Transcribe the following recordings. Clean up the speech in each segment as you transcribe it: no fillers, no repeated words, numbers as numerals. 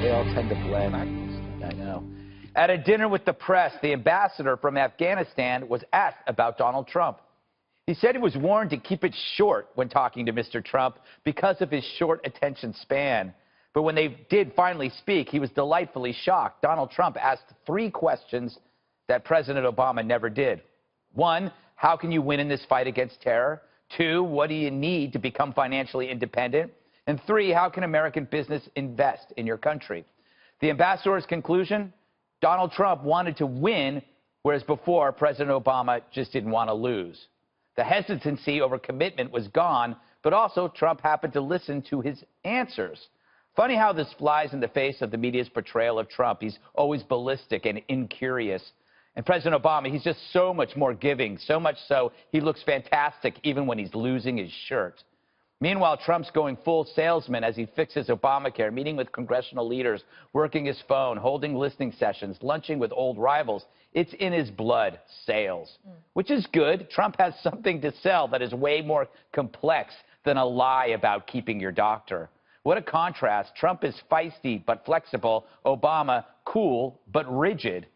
They all tend to blend. I know. At a dinner with the press, the ambassador from Afghanistan was asked about Donald Trump. He said he was warned to keep it short when talking to Mr. Trump because of his short attention span. But when they did finally speak, he was delightfully shocked. Donald Trump asked 3 questions that President Obama never did. 1, how can you win in this fight against terror? 2, what do you need to become financially independent? And 3, how can American business invest in your country? The ambassador's conclusion, Donald Trump wanted to win, whereas before, President Obama just didn't want to lose. The hesitancy over commitment was gone, but also Trump happened to listen to his answers. Funny how this flies in the face of the media's portrayal of Trump. He's always ballistic and incurious. And President Obama, he's just so much more giving, so much so he looks fantastic even when he's losing his shirt. Meanwhile, Trump's going full salesman as he fixes Obamacare, meeting with congressional leaders, working his phone, holding listening sessions, lunching with old rivals. It's in his blood, sales, which is good. Trump has something to sell that is way more complex than a lie about keeping your doctor. What a contrast. Trump is feisty but flexible. Obama, cool but rigid.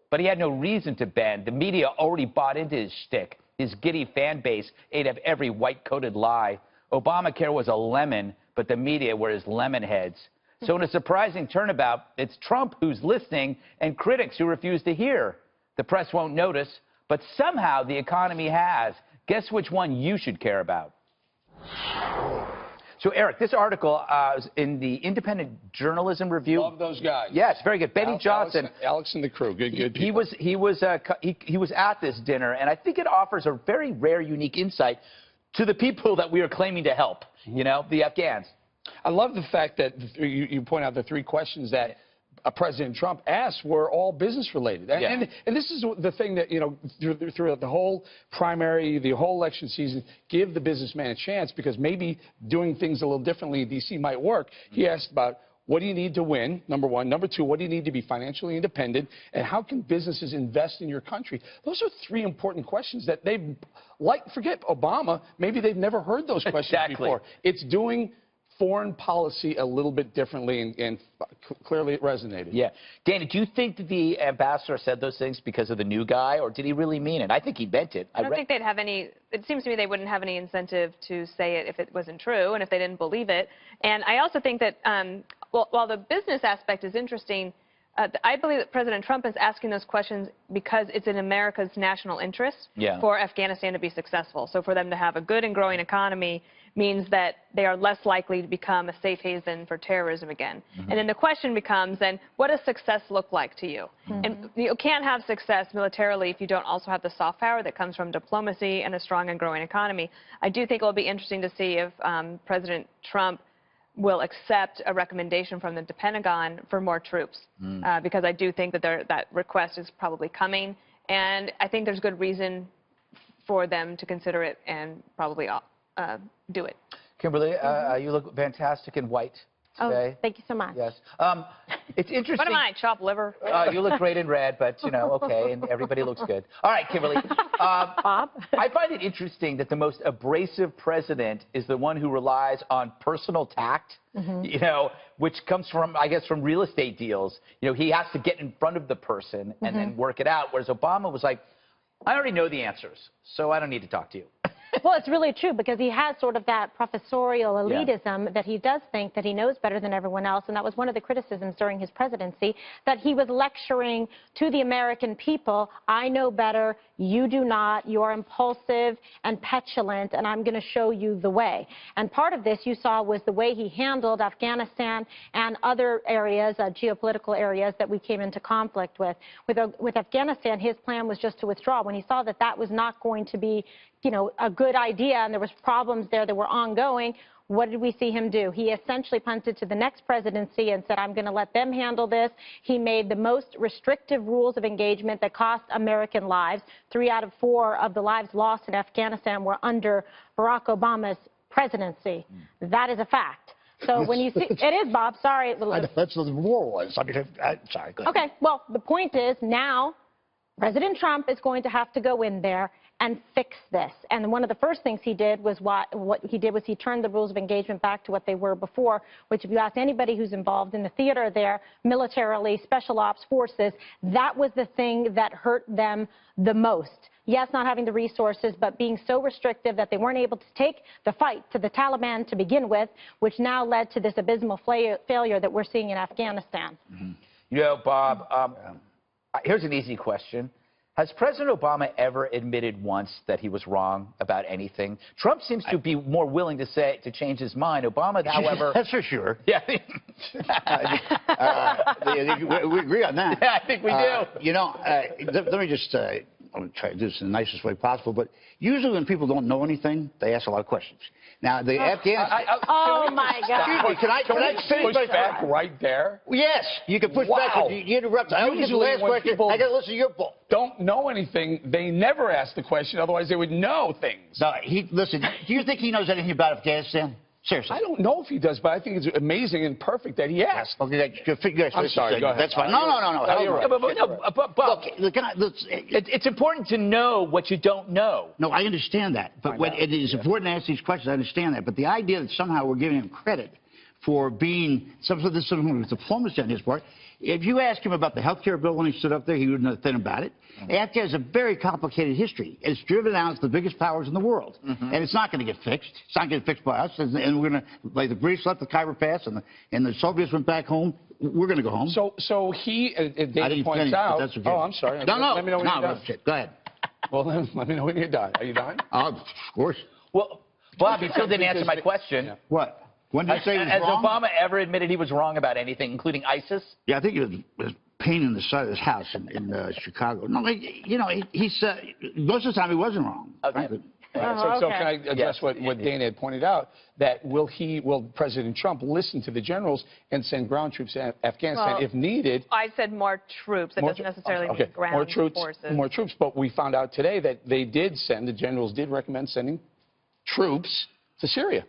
But he had no reason to bend. The media already bought into his shtick. His giddy fan base ate up every white-coated lie. Obamacare was a lemon, but the media were his lemon heads. So in a surprising turnabout, it's Trump who's listening and critics who refuse to hear. The press won't notice, but somehow the economy has. Guess which one you should care about? So, Eric, this article is in the Independent Journalism Review. Love those guys. Yes, very good. Benny Johnson. Alex and the crew. Good people. He was at this dinner, and I think it offers a very rare, unique insight to the people that we are claiming to help, you know, the Afghans. I love the fact that you point out the 3 questions that President Trump asked were all business related. And this is the thing that, you know, throughout the whole primary, the whole election season, give the businessman a chance because maybe doing things a little differently in D.C. might work. He asked about what do you need to win, number 1. Number 2, what do you need to be financially independent? And how can businesses invest in your country? Those are 3 important questions that they, forget Obama, maybe they've never heard those questions before. It's doing foreign policy a little bit differently, and clearly it resonated. Yeah. Dana, do you think that the ambassador said those things because of the new guy, or did he really mean it? I think he meant it. I don't think they'd have any, it seems to me they wouldn't have any incentive to say it if it wasn't true and if they didn't believe it. And I also think that, while the business aspect is interesting, I believe that President Trump is asking those questions because it's in America's national interest for Afghanistan to be successful. So for them to have a good and growing economy means that they are less likely to become a safe haven for terrorism again. And then the question becomes, then, what does success look like to you? And you can't have success militarily if you don't also have the soft power that comes from diplomacy and a strong and growing economy. I do think it will be interesting to see if President Trump will accept a recommendation from the Pentagon for more troops, because I do think that that request is probably coming, and I think there's good reason for them to consider it and probably do it. Kimberly, you look fantastic in white today. Oh, thank you so much. Yes. It's interesting. What am I, chopped liver? You look great in red, but, you know, okay, and everybody looks good. All right, Kimberly. Bob? I find it interesting that the most abrasive president is the one who relies on personal tact, you know, which comes from, I guess, from real estate deals. You know, he has to get in front of the person and then work it out, whereas Obama was like, I already know the answers, so I don't need to talk to you. Well, it's really true because he has sort of that professorial elitism that he does think that he knows better than everyone else. And that was one of the criticisms during his presidency, that he was lecturing to the American people, I know better, you do not, you're impulsive and petulant, and I'm going to show you the way. And part of this you saw was the way he handled Afghanistan and other areas, geopolitical areas that we came into conflict with. With Afghanistan, his plan was just to withdraw. When he saw that that was not going to be, you know, a good idea and there was problems there that were ongoing, what did we see him do? He essentially punted to the next presidency and said, I'm going to let them handle this. He made the most restrictive rules of engagement that cost American lives. 3 out of 4 of the lives lost in Afghanistan were under Barack Obama's presidency. That is a fact. So when you see, it is, Bob, sorry. That's what the war was. I mean, sorry, go ahead. Okay, well, the point is now President Trump is going to have to go in there and fix this. And one of the first things he did was what he turned the rules of engagement back to what they were before, which if you ask anybody who's involved in the theater there, militarily, special ops forces, that was the thing that hurt them the most. Yes, not having the resources, but being so restrictive that they weren't able to take the fight to the Taliban to begin with, which now led to this abysmal failure that we're seeing in Afghanistan. Mm-hmm. You know, Bob, here's an easy question. Has President Obama ever admitted once that he was wrong about anything? Trump seems to be more willing to change his mind. Obama, however... That's for sure. Yeah. We agree on that. Yeah, I think we do. You know, let me just... I'm going to try to do this in the nicest way possible, but usually when people don't know anything, they ask a lot of questions. Now, the Afghanistan... Oh, my God. Can I push back right there? Yes, you can push back, but you interrupt. I always get the last question. I got to listen to your book. Don't know anything. They never ask the question, otherwise they would know things. No, listen, do you think he knows anything about Afghanistan? Seriously. I don't know if he does, but I think it's amazing and perfect that he asked. Okay, I'm sorry, go ahead. That's fine. No. Look, it's important to know what you don't know. No, I understand that. But when it is important to ask these questions, I understand that. But the idea that somehow we're giving him credit for being some sort of diplomacy on his part, if you ask him about the health care bill when he stood up there, he wouldn't know a thing about it. Afghanistan has a very complicated history. It's driven out as the biggest powers in the world. And it's not going to get fixed. It's not going to get fixed by us. And we're going to, like the British left the Khyber Pass and the Soviets went back home, we're going to go home. So he, David points out... That's okay. Oh, I'm sorry. No. Let me know when you're done. Go ahead. Well, let me know when you're done. Are you done? Of course. Well, Bob, you still didn't answer my question. Yeah. What? When did you say he was Has wrong? Obama ever admitted he was wrong about anything, including ISIS? Yeah, I think it was pain in the side of his house in Chicago. No, he's most of the time he wasn't wrong. Okay. So can I address what Dana had pointed out, that will President Trump listen to the generals and send ground troops to Afghanistan if needed? I said more troops. It doesn't necessarily mean ground forces. More troops, but we found out today that they did send, the generals did recommend sending troops to Syria.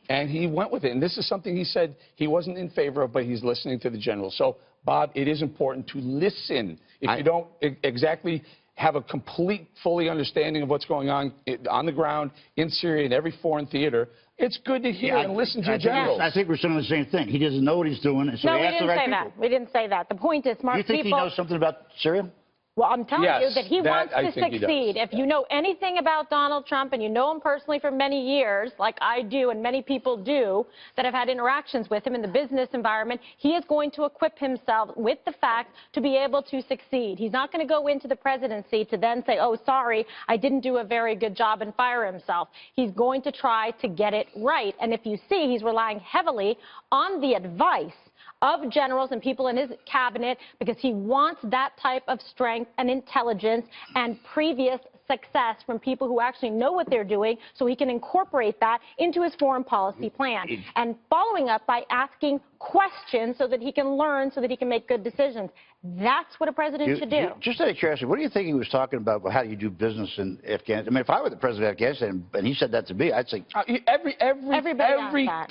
And he went with it. And this is something he said he wasn't in favor of, but he's listening to the generals. So, Bob, it is important to listen. If you don't exactly have a complete, fully understanding of what's going on the ground in Syria in every foreign theater, it's good to hear and listen to your generals. I think we're saying the same thing. He doesn't know what he's doing, and so No, he we asks the didn't right say people. that. We didn't say that. The point is, smart people... You think he knows something about Syria? Well, I'm telling you that he wants to succeed. If you know anything about Donald Trump and you know him personally for many years, like I do and many people do that have had interactions with him in the business environment, he is going to equip himself with the facts to be able to succeed. He's not going to go into the presidency to then say, oh, sorry, I didn't do a very good job and fire himself. He's going to try to get it right. And if you see, he's relying heavily on the advice of generals and people in his cabinet because he wants that type of strength and intelligence and previous success from people who actually know what they're doing so he can incorporate that into his foreign policy plan. And following up by asking questions so that he can learn, so that he can make good decisions. That's what a president should do. Just out of curiosity, what do you think he was talking about how you do business in Afghanistan? I mean, if I were the president of Afghanistan and he said that to me, I'd say... Every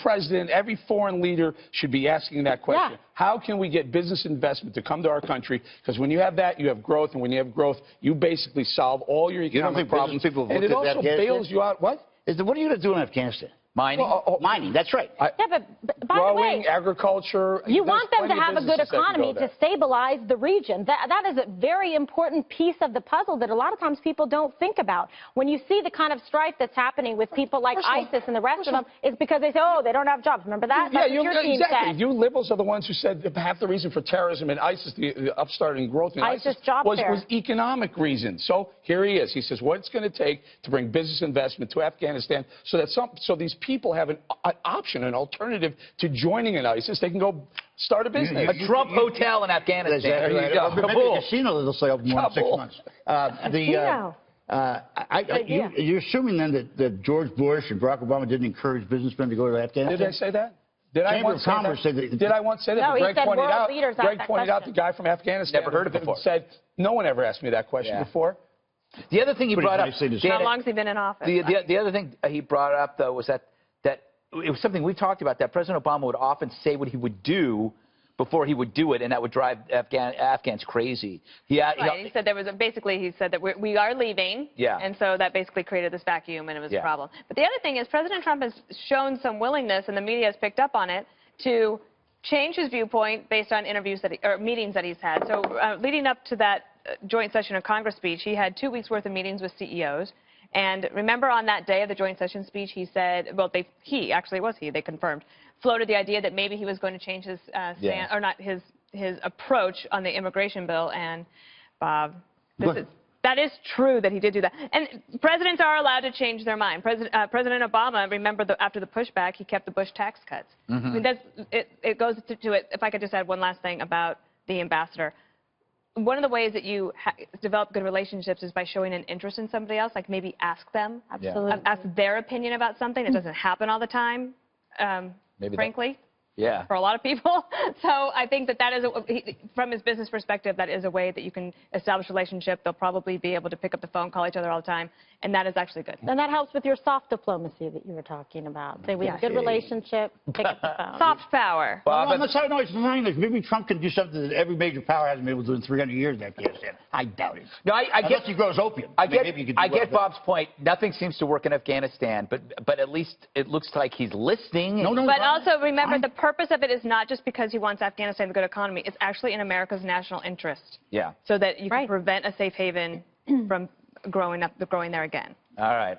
president, every foreign leader should be asking that question. Yeah. How can we get business investment to come to our country? Because when you have that, you have growth. And when you have growth, you basically solve all your economic problems. People and it also bails you out. What? What are you going to do in Afghanistan? Mining? Mining, that's right. Yeah, but by the way, agriculture. You want them to have a good economy to stabilize the region. That is a very important piece of the puzzle that a lot of times people don't think about. When you see the kind of strife that's happening with people like ISIS and the rest of them, it's because they say, oh, they don't have jobs. Remember that? Yeah, That's what your team exactly. said. You liberals are the ones who said half the reason for terrorism and ISIS, the upstart and growth in ISIS was economic reasons. So here he is. He says what it's going to take to bring business investment to Afghanistan so that these people have an option, an alternative to joining an ISIS. They can go start a business. A Trump hotel in Afghanistan. There you go. Maybe a casino that'll stay open more than 6 months. You're assuming then that George Bush and Barack Obama didn't encourage businessmen to go to Afghanistan? Did I say that? Did I once say that? Did I once say that? No, Greg he said Greg pointed out the guy from Afghanistan. Never heard it before. Said, no one ever asked me that question before. The other thing he brought up, how long has he been in office? The other thing he brought up, though, was that it was something we talked about, that President Obama would often say what he would do before he would do it, and that would drive Afghans crazy. He said there was basically he said that we are leaving, and so that basically created this vacuum, and it was a problem. But the other thing is President Trump has shown some willingness, and the media has picked up on it, to change his viewpoint based on interviews or meetings that he's had. So leading up to that joint session of Congress speech, he had 2 weeks worth of meetings with CEOs. And remember on that day of the joint session speech, he said, well, they confirmed, floated the idea that maybe he was going to change his stand, or not his approach on the immigration bill. And Bob, that is true that he did do that. And presidents are allowed to change their mind. President Obama, remember, after the pushback, he kept the Bush tax cuts. I mean, it goes to it. If I could just add one last thing about the ambassador. One of the ways that you develop good relationships is by showing an interest in somebody else, like maybe ask them, ask their opinion about something. It doesn't happen all the time, frankly. For a lot of people. So I think that is, from his business perspective, that is a way that you can establish a relationship. They'll probably be able to pick up the phone, call each other all the time, and that is actually good. And that helps with your soft diplomacy that you were talking about. Say we have a good relationship, pick up the phone. Soft power. No, it's fine. Maybe Trump can do something that every major power hasn't been able to do in 300 years in Afghanistan. I doubt it. No, Unless he grows opium. I get Bob's point. Nothing seems to work in Afghanistan, but at least it looks like he's listening. But also remember, the purpose of it is not just because he wants Afghanistan to have a good economy. It's actually in America's national interest. So that you can prevent a safe haven from growing there again. All right.